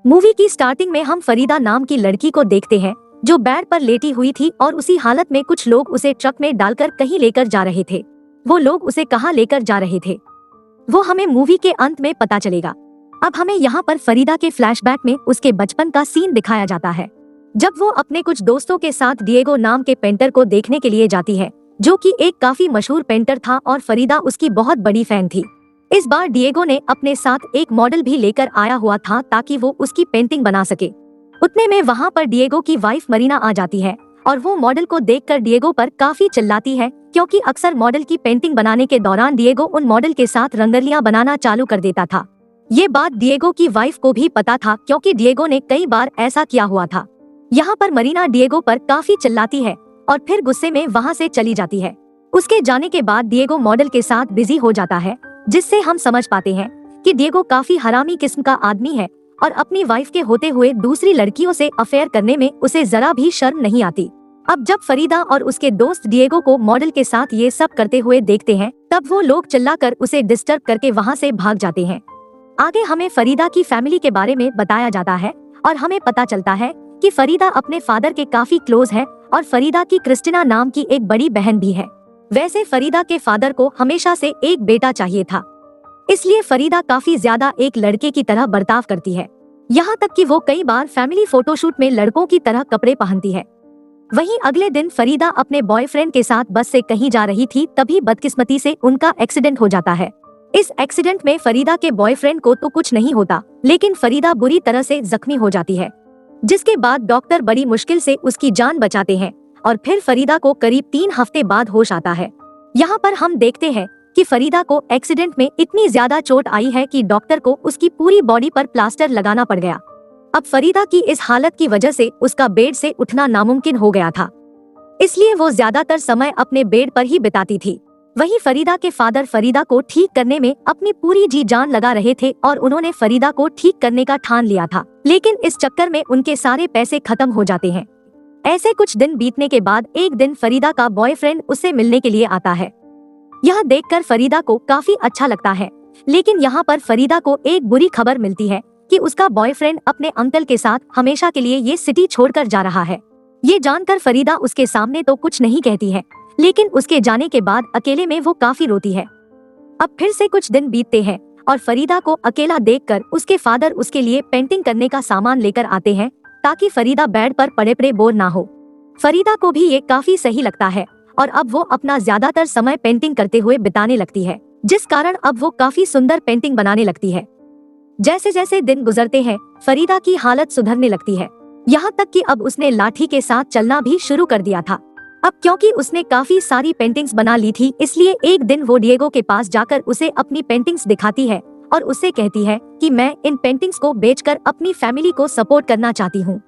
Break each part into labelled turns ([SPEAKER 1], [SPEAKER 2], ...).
[SPEAKER 1] Movie की starting में हम फरीदा नाम की लड़की को देखते हैं जो बेड पर लेटी हुई थी और उसी हालत में कुछ लोग उसे ट्रक में डालकर कहीं लेकर जा रहे थे। वो लोग उसे कहाँ लेकर जा रहे थे वो हमें मूवी के अंत में पता चलेगा। अब हमें यहाँ पर फरीदा के फ्लैशबैक में उसके बचपन का सीन दिखाया जाता है, जब वो अपने कुछ दोस्तों के साथ डिएगो नाम के पेंटर को देखने के लिए जाती है, जो कि एक काफी मशहूर पेंटर था और फरीदा उसकी बहुत बड़ी फैन थी। इस बार डिएगो ने अपने साथ एक मॉडल भी लेकर आया हुआ था ताकि वो उसकी पेंटिंग बना सके। उतने में वहाँ पर डिएगो की वाइफ मरीना आ जाती है और वो मॉडल को देखकर डिएगो पर काफी चिल्लाती है, क्योंकि अक्सर मॉडल की पेंटिंग बनाने के दौरान डिएगो उन मॉडल के साथ रंगोलियां बनाना चालू कर देता था। ये बात डिएगो की वाइफ को भी पता था, क्योंकि डिएगो ने कई बार ऐसा किया हुआ था। यहाँ पर मरीना डिएगो पर काफी चिल्लाती है और फिर गुस्से में वहाँ से चली जाती है। उसके जाने के बाद डिएगो मॉडल के साथ बिजी हो जाता है, जिससे हम समझ पाते हैं कि डिएगो काफी हरामी किस्म का आदमी है और अपनी वाइफ के होते हुए दूसरी लड़कियों से अफेयर करने में उसे जरा भी शर्म नहीं आती। अब जब फरीदा और उसके दोस्त डिएगो को मॉडल के साथ ये सब करते हुए देखते हैं, तब वो लोग चिल्लाकर उसे डिस्टर्ब करके वहाँ से भाग जाते हैं। आगे हमें फरीदा की फैमिली के बारे में बताया जाता है और हमें पता चलता है कि फरीदा अपने फादर के काफी क्लोज है और फरीदा की क्रिस्टिना नाम की एक बड़ी बहन भी है। वैसे फरीदा के फादर को हमेशा से एक बेटा चाहिए था, इसलिए फरीदा काफी ज्यादा एक लड़के की तरह बर्ताव करती है। यहाँ तक कि वो कई बार फैमिली फोटोशूट में लड़कों की तरह कपड़े पहनती है। वहीं अगले दिन फरीदा अपने बॉयफ्रेंड के साथ बस से कहीं जा रही थी, तभी बदकिस्मती से उनका एक्सीडेंट हो जाता है। इस एक्सीडेंट में फरीदा के बॉयफ्रेंड को तो कुछ नहीं होता, लेकिन फरीदा बुरी तरह से जख्मी हो जाती है, जिसके बाद डॉक्टर बड़ी मुश्किल से उसकी जान बचाते हैं और फिर फरीदा को करीब 3 हफ्ते बाद होश आता है। यहाँ पर हम देखते हैं कि फरीदा को एक्सीडेंट में इतनी ज्यादा चोट आई है कि डॉक्टर को उसकी पूरी बॉडी पर प्लास्टर लगाना पड़ गया। अब फरीदा की इस हालत की वजह से उसका बेड से उठना नामुमकिन हो गया था, इसलिए वो ज्यादातर समय अपने बेड पर ही बिताती थी। वहीं फरीदा के फादर फरीदा को ठीक करने में अपनी पूरी जी जान लगा रहे थे और उन्होंने फरीदा को ठीक करने का ठान लिया था, लेकिन इस चक्कर में उनके सारे पैसे खत्म हो जाते हैं। ऐसे कुछ दिन बीतने के बाद एक दिन फरीदा का बॉयफ्रेंड उससे मिलने के लिए आता है। यह देखकर फरीदा को काफी अच्छा लगता है, लेकिन यहाँ पर फरीदा को एक बुरी खबर मिलती है कि उसका बॉयफ्रेंड अपने अंकल के साथ हमेशा के लिए ये सिटी छोड़कर जा रहा है। ये जानकर फरीदा उसके सामने तो कुछ नहीं कहती है, लेकिन उसके जाने के बाद अकेले में वो काफी रोती है। अब फिर से कुछ दिन बीतते हैं और फरीदा को अकेला देखकर उसके फादर उसके लिए पेंटिंग करने का सामान लेकर आते हैं, ताकि फरीदा बेड पर पड़े पड़े बोर ना हो। फरीदा को भी ये काफी सही लगता है और अब वो अपना ज्यादातर समय पेंटिंग करते हुए बिताने लगती है, जिस कारण अब वो काफी सुंदर पेंटिंग बनाने लगती है। जैसे जैसे दिन गुजरते हैं, फरीदा की हालत सुधरने लगती है, यहाँ तक कि अब उसने लाठी के साथ चलना भी शुरू कर दिया था। अब क्योंकि उसने काफी सारी पेंटिंग्स बना ली थी, इसलिए एक दिन वो डिएगो के पास जाकर उसे अपनी पेंटिंग्स दिखाती है और उससे कहती है कि मैं इन पेंटिंग्स को बेचकर अपनी फैमिली को सपोर्ट करना चाहती हूँ।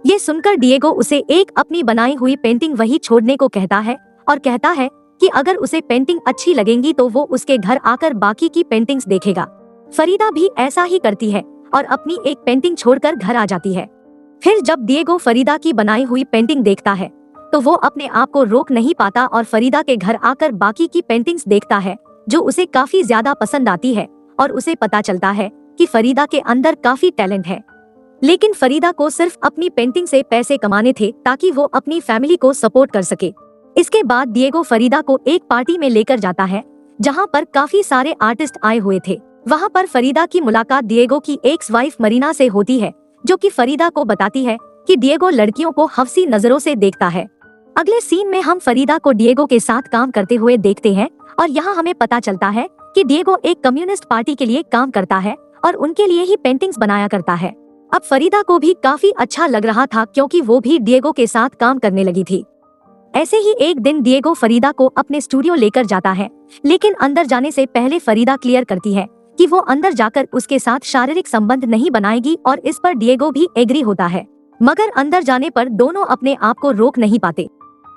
[SPEAKER 1] ये सुनकर डिएगो उसे एक अपनी बनाई हुई पेंटिंग वही छोड़ने को कहता है और कहता है कि अगर उसे पेंटिंग अच्छी लगेंगी तो वो उसके घर आकर बाकी की पेंटिंग्स देखेगा। फरीदा भी ऐसा ही करती है और अपनी एक पेंटिंग छोड़कर घर आ जाती है। फिर जब डिएगो फरीदा की बनाई हुई पेंटिंग देखता है तो वो अपने आप को रोक नहीं पाता और फरीदा के घर आकर बाकी की पेंटिंग्स देखता है, जो उसे काफी ज्यादा पसंद आती है और उसे पता चलता है कि फरीदा के अंदर काफी टैलेंट है। लेकिन फरीदा को सिर्फ अपनी पेंटिंग से पैसे कमाने थे ताकि वो अपनी फैमिली को सपोर्ट कर सके। इसके बाद डिएगो फरीदा को एक पार्टी में लेकर जाता है, जहाँ पर काफी सारे आर्टिस्ट आए हुए थे। वहाँ पर फरीदा की मुलाकात डिएगो की एक्स वाइफ मरीना से होती है, जो कि फरीदा को बताती है कि डिएगो लड़कियों को हफ्सी नजरों से देखता है। अगले सीन में हम फरीदा को डिएगो के साथ काम करते हुए देखते हैं और यहाँ हमें पता चलता है कि डिएगो एक कम्युनिस्ट पार्टी के लिए काम करता है और उनके लिए ही पेंटिंग्स बनाया करता है। अब फरीदा को भी काफी अच्छा लग रहा था, क्योंकि वो भी डिएगो के साथ काम करने लगी थी। ऐसे ही एक दिन डिएगो फरीदा को अपने स्टूडियो लेकर जाता है, लेकिन अंदर जाने से पहले फरीदा क्लियर करती है कि वो अंदर जाकर उसके साथ शारीरिक संबंध नहीं बनाएगी और इस पर डिएगो भी एग्री होता है। मगर अंदर जाने पर दोनों अपने आप को रोक नहीं पाते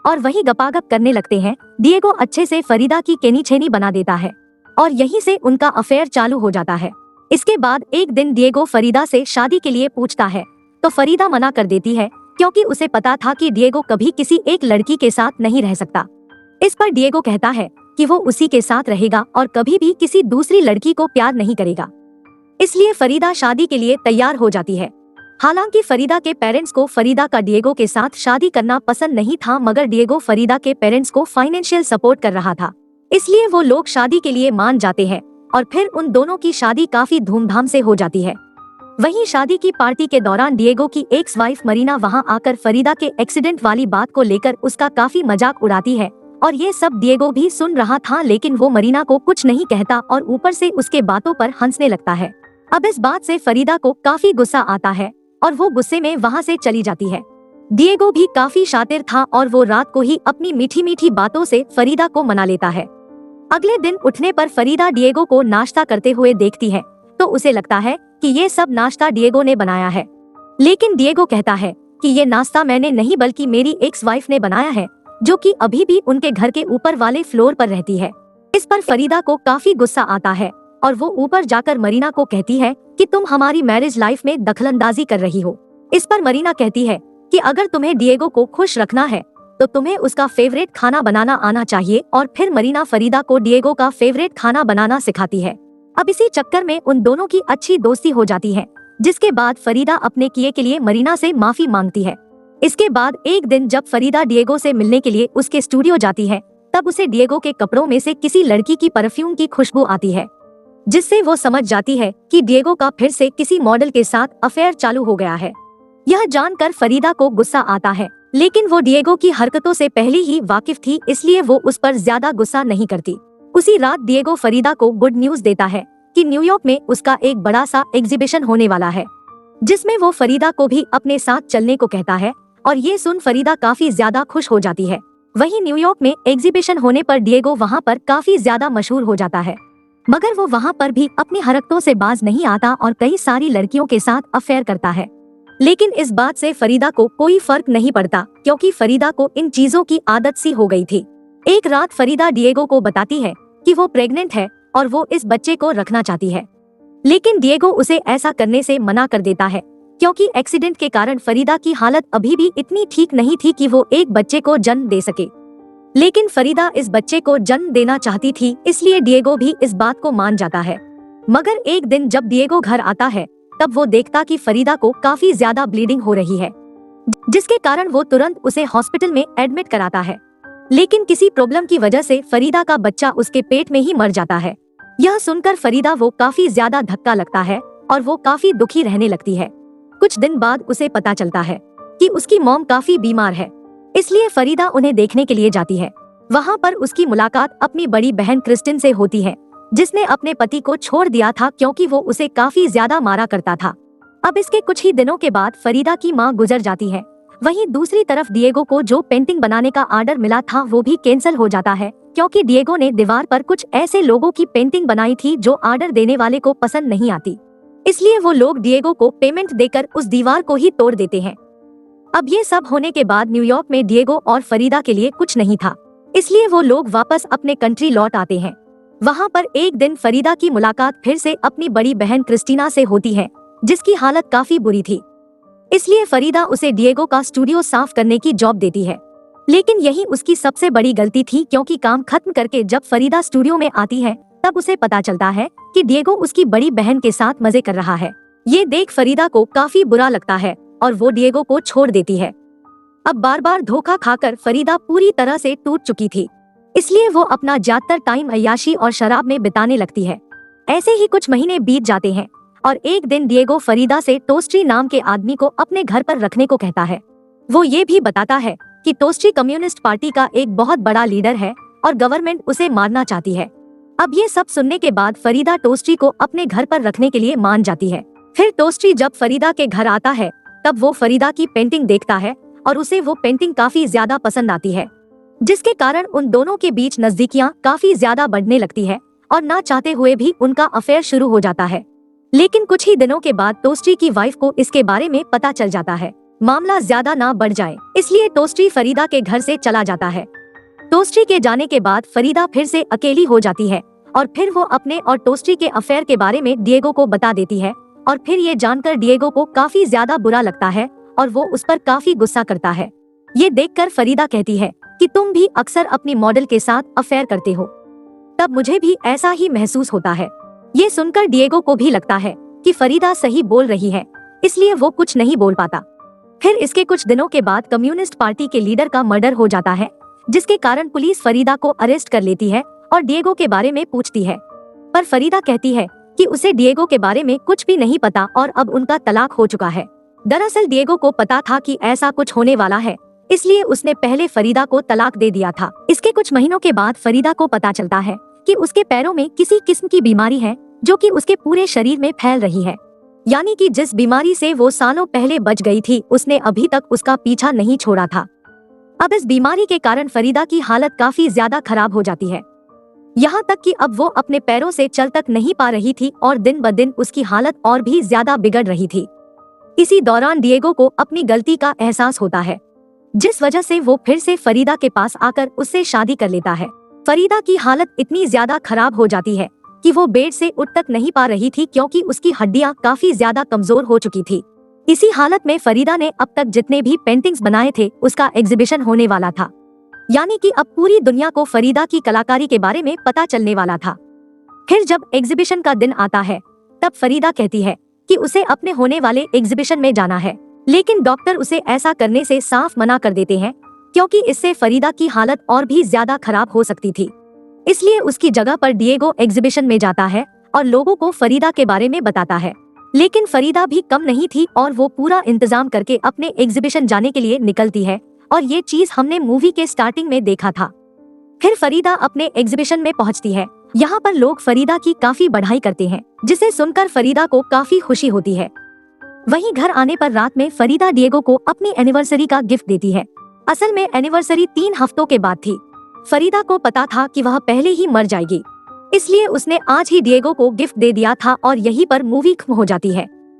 [SPEAKER 1] और वही गपागप करने लगते हैं। डिएगो अच्छे से फरीदा की केनी छेनी बना देता है और यहीं से उनका अफेयर चालू हो जाता है। इसके बाद एक दिन डिएगो फरीदा से शादी के लिए पूछता है, तो फरीदा मना कर देती है, क्योंकि उसे पता था कि डिएगो कभी किसी एक लड़की के साथ नहीं रह सकता। इस पर डिएगो कहता है कि वो उसी के साथ रहेगा और कभी भी किसी दूसरी लड़की को प्यार नहीं करेगा। इसलिए फरीदा शादी के लिए तैयार हो जाती है। हालांकि फरीदा के पेरेंट्स को फरीदा का डिएगो के साथ शादी करना पसंद नहीं था, मगर डिएगो फरीदा के पेरेंट्स को फाइनेंशियल सपोर्ट कर रहा था, इसलिए वो लोग शादी के लिए मान जाते हैं और फिर उन दोनों की शादी काफी धूमधाम से हो जाती है। वहीं शादी की पार्टी के दौरान डिएगो की एक्स वाइफ मरीना वहां आकर फरीदा के एक्सीडेंट वाली बात को लेकर उसका काफी मजाक उड़ाती है और ये सब डिएगो भी सुन रहा था, लेकिन वो मरीना को कुछ नहीं कहता और ऊपर से उसके बातों पर हंसने लगता है। अब इस बात से फरीदा को काफी गुस्सा आता है और वो गुस्से में वहां से चली जाती है। डिएगो भी काफी शातिर था और वो रात को ही अपनी मीठी मीठी बातों से फरीदा को मना लेता है। अगले दिन उठने पर फरीदा डिएगो को नाश्ता करते हुए देखती है तो उसे लगता है कि ये सब नाश्ता डिएगो ने बनाया है, लेकिन डिएगो कहता है कि ये नाश्ता मैंने नहीं बल्कि मेरी एक्स वाइफ ने बनाया है, जो कि अभी भी उनके घर के ऊपर वाले फ्लोर पर रहती है। इस पर फरीदा को काफी गुस्सा आता है और वो ऊपर जाकर मरीना को कहती है कि तुम हमारी मैरिज लाइफ में दखलंदाजी कर रही हो। इस पर मरीना कहती है कि अगर तुम्हें डिएगो को खुश रखना है तो तुम्हें उसका फेवरेट खाना बनाना आना चाहिए, और फिर मरीना फरीदा को डिएगो का फेवरेट खाना बनाना सिखाती है। अब इसी चक्कर में उन दोनों की अच्छी दोस्ती हो जाती है, जिसके बाद फरीदा अपने किए के लिए मरीना से माफी मांगती है। इसके बाद एक दिन जब फरीदा डिएगो से मिलने के लिए उसके स्टूडियो जाती है, तब उसे डिएगो के कपड़ों में से किसी लड़की की परफ्यूम की खुशबू आती है, जिससे वो समझ जाती है कि डिएगो का फिर से किसी मॉडल के साथ अफेयर चालू हो गया है। यह जानकर फरीदा को गुस्सा आता है, लेकिन वो डिएगो की हरकतों से पहले ही वाकिफ थी, इसलिए वो उस पर ज्यादा गुस्सा नहीं करती। उसी रात डिएगो फरीदा को गुड न्यूज देता है कि न्यूयॉर्क में उसका एक बड़ा सा एग्जीबिशन होने वाला है, जिसमें वो फरीदा को भी अपने साथ चलने को कहता है, और ये सुन फरीदा काफी ज्यादा खुश हो जाती है। वहीं न्यूयॉर्क में एग्जीबिशन होने पर डिएगो वहाँ पर काफी ज्यादा मशहूर हो जाता है, मगर वो वहाँ पर भी अपनी हरकतों से बाज नहीं आता और कई सारी लड़कियों के साथ अफेयर करता है। लेकिन इस बात से फरीदा को कोई फर्क नहीं पड़ता, क्योंकि फरीदा को इन चीजों की आदत सी हो गई थी। एक रात फरीदा डिएगो को बताती है कि वो प्रेग्नेंट है और वो इस बच्चे को रखना चाहती है, लेकिन डिएगो उसे ऐसा करने से मना कर देता है, क्योंकि एक्सीडेंट के कारण फरीदा की हालत अभी भी इतनी ठीक नहीं थी कि वो एक बच्चे को जन्म दे सके। लेकिन फरीदा इस बच्चे को जन्म देना चाहती थी, इसलिए डिएगो भी इस बात को मान जाता है। मगर एक दिन जब डिएगो घर आता है, तब वो देखता कि फरीदा को काफी ज्यादा ब्लीडिंग हो रही है, जिसके कारण वो तुरंत उसे हॉस्पिटल में एडमिट कराता है। लेकिन किसी प्रॉब्लम की वजह से फरीदा का बच्चा उसके पेट में ही मर जाता है। यह सुनकर फरीदा वो काफी ज्यादा धक्का लगता है और वो काफी दुखी रहने लगती है। कुछ दिन बाद उसे पता चलता है कि उसकी मॉम काफी बीमार है, इसलिए फरीदा उन्हें देखने के लिए जाती है। वहाँ पर उसकी मुलाकात अपनी बड़ी बहन क्रिस्टिन से होती है, जिसने अपने पति को छोड़ दिया था क्योंकि वो उसे काफी ज्यादा मारा करता था। अब इसके कुछ ही दिनों के बाद फरीदा की माँ गुजर जाती है। वहीं दूसरी तरफ डिएगो को जो पेंटिंग बनाने का ऑर्डर मिला था वो भी कैंसिल हो जाता है, क्योंकि डिएगो ने दीवार पर कुछ ऐसे लोगों की पेंटिंग बनाई थी जो ऑर्डर देने वाले को पसंद नहीं आती। इसलिए वो लोग डिएगो को पेमेंट देकर उस दीवार को ही तोड़ देते हैं। अब ये सब होने के बाद न्यूयॉर्क में डिएगो और फरीदा के लिए कुछ नहीं था, इसलिए वो लोग वापस अपने कंट्री लौट आते हैं। वहाँ पर एक दिन फरीदा की मुलाकात फिर से अपनी बड़ी बहन क्रिस्टीना से होती है, जिसकी हालत काफी बुरी थी। इसलिए फरीदा उसे डिएगो का स्टूडियो साफ करने की जॉब देती है। लेकिन यही उसकी सबसे बड़ी गलती थी, क्योंकि काम खत्म करके जब फरीदा स्टूडियो में आती है तब उसे पता चलता है कि डिएगो उसकी बड़ी बहन के साथ मजे कर रहा है। ये देख फरीदा को काफी बुरा लगता है और वो डिएगो को छोड़ देती है। अब बार बार धोखा खाकर फरीदा पूरी तरह से टूट चुकी थी, इसलिए वो अपना ज्यादातर टाइम अय्याशी और शराब में बिताने लगती है। ऐसे ही कुछ महीने बीत जाते हैं और एक दिन डिएगो फरीदा से टोस्ट्री नाम के आदमी को अपने घर पर रखने को कहता है। वो ये भी बताता है कि टोस्ट्री कम्युनिस्ट पार्टी का एक बहुत बड़ा लीडर है और गवर्नमेंट उसे मारना चाहती है। अब ये सब सुनने के बाद फरीदा टोस्ट्री को अपने घर पर रखने के लिए मान जाती है। फिर टोस्ट्री जब फरीदा के घर आता है तब वो फरीदा की पेंटिंग देखता है और उसे वो पेंटिंग काफी ज्यादा पसंद आती है, जिसके कारण उन दोनों के बीच नजदीकियां काफी ज्यादा बढ़ने लगती है और ना चाहते हुए भी उनका अफेयर शुरू हो जाता है। लेकिन कुछ ही दिनों के बाद टोस्ट्री की वाइफ को इसके बारे में पता चल जाता है। मामला ज्यादा ना बढ़ जाए इसलिए टोस्ट्री फरीदा के घर से चला जाता है। टोस्ट्री के जाने के बाद फरीदा फिर से अकेली हो जाती है और फिर वो अपने और टोस्ट्री के अफेयर के बारे में डिएगो को बता देती है, और फिर ये जानकर डिएगो को काफी ज्यादा बुरा लगता है और वो उस पर काफी गुस्सा करता है। ये देखकर फरीदा कहती है कि तुम भी अक्सर अपनी मॉडल के साथ अफेयर करते हो, तब मुझे भी ऐसा ही महसूस होता है। ये सुनकर डिएगो को भी लगता है कि फरीदा सही बोल रही है, इसलिए वो कुछ नहीं बोल पाता। फिर इसके कुछ दिनों के बाद कम्युनिस्ट पार्टी के लीडर का मर्डर हो जाता है, जिसके कारण पुलिस फरीदा को अरेस्ट कर लेती है और डिएगो के बारे में पूछती है। पर फरीदा कहती है कि उसे डिएगो के बारे में कुछ भी नहीं पता और अब उनका तलाक हो चुका है। दरअसल डिएगो को पता था कि ऐसा कुछ होने वाला है, इसलिए उसने पहले फरीदा को तलाक दे दिया था। इसके कुछ महीनों के बाद फरीदा को पता चलता है कि उसके पैरों में किसी किस्म की बीमारी है जो कि उसके पूरे शरीर में फैल रही है। यानी कि जिस बीमारी से वो सालों पहले बच गई थी, उसने अभी तक उसका पीछा नहीं छोड़ा था। अब इस बीमारी के कारण फरीदा की हालत काफी ज्यादा खराब हो जाती है, यहाँ तक कि अब वो अपने पैरों से चल तक नहीं पा रही थी और दिन ब दिन उसकी हालत और भी ज्यादा बिगड़ रही थी। इसी दौरान डिएगो को अपनी गलती का एहसास होता है, जिस वजह से वो फिर से फरीदा के पास आकर उससे शादी कर लेता है। फरीदा की हालत इतनी ज्यादा खराब हो जाती है कि वो बेड से उठ तक नहीं पा रही थी, क्योंकि उसकी हड्डियां काफी ज्यादा कमजोर हो चुकी थी। इसी हालत में फरीदा ने अब तक जितने भी पेंटिंग्स बनाए थे उसका एग्जीबिशन होने वाला था, यानी कि अब पूरी दुनिया को फरीदा की कलाकारी के बारे में पता चलने वाला था। फिर जब एग्जीबिशन का दिन आता है, तब फरीदा कहती है कि उसे अपने होने वाले एग्जीबिशन में जाना है, लेकिन डॉक्टर उसे ऐसा करने से साफ मना कर देते हैं, क्योंकि इससे फरीदा की हालत और भी ज्यादा खराब हो सकती थी। इसलिए उसकी जगह पर डिएगो एग्जीबिशन में जाता है और लोगों को फरीदा के बारे में बताता है। लेकिन फरीदा भी कम नहीं थी और वो पूरा इंतजाम करके अपने एग्जीबिशन जाने के लिए निकलती है, और ये चीज हमने मूवी के स्टार्टिंग में देखा था। फिर फरीदा अपने एग्जीबिशन में पहुंचती है। यहाँ पर लोग फरीदा की काफी बढ़ाई करते हैं, जिसे सुनकर फरीदा को काफी खुशी होती है। वहीं घर आने पर रात में फरीदा डिएगो को अपनी एनिवर्सरी का गिफ्ट देती है। असल में एनिवर्सरी 3 हफ्तों के बाद थी। फरीदा को पता था कि वह पहले ही मर जाएगी, इसलिए उसने आज ही डिएगो को गिफ्ट दे दिया था और यहीं पर मूवी खत्म हो जाती है।